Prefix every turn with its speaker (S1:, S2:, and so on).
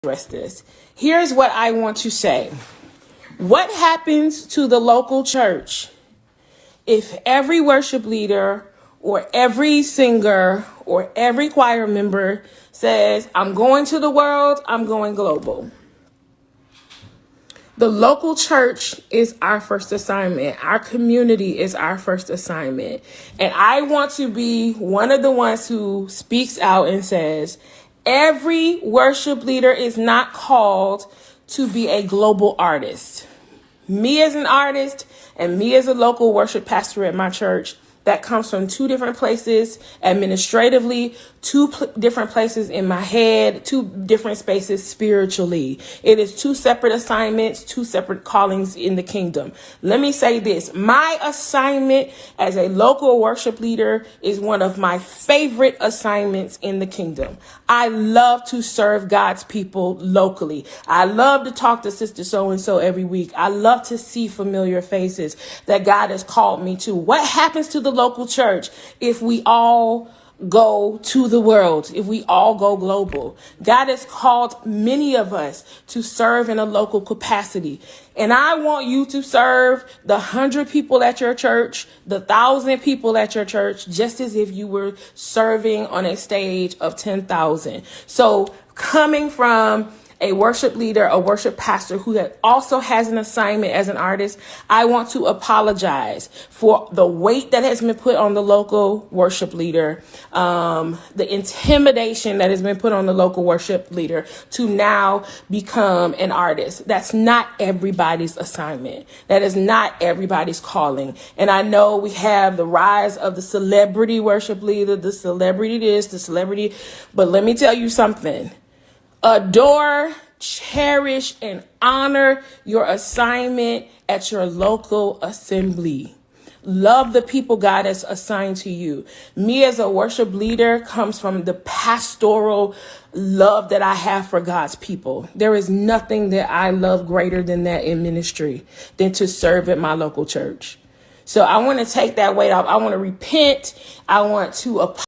S1: address this. Here's what I want to say. What happens to the local church if every worship leader or every singer or every choir member says, I'm going to the world, I'm going global? The local church is our first assignment. Our community is our first assignment. And I want to be one of the ones who speaks out and says, every worship leader is not called to be a global artist. Me as an artist and me as a local worship pastor at my church, that comes from two different places administratively, different places in my head, two different spaces spiritually. It is two separate assignments, two separate callings in the kingdom. Let me say this. My assignment as a local worship leader is one of my favorite assignments in the kingdom. I love to serve God's people locally. I love to talk to Sister So-and-so every week. I love to see familiar faces that God has called me to. What happens to the local church if we all go to the world, if we all go global? God has called many of us to serve in a local capacity. And I want you to serve the 100 people at your church, the 1,000 people at your church, just as if you were serving on a stage of 10,000. So coming from a worship leader, a worship pastor who also has an assignment as an artist, I want to apologize for the weight that has been put on the local worship leader, the intimidation that has been put on the local worship leader to now become an artist. That's not everybody's assignment. That is not everybody's calling. And I know we have the rise of the celebrity worship leader, the celebrity this, the celebrity, but let me tell you something. Adore, cherish, and honor your assignment at your local assembly. Love the people God has assigned to you. Me as a worship leader comes from the pastoral love that I have for God's people. There is nothing that I love greater than that in ministry than to serve at my local church. So I want to take that weight off. I want to repent. I want to apologize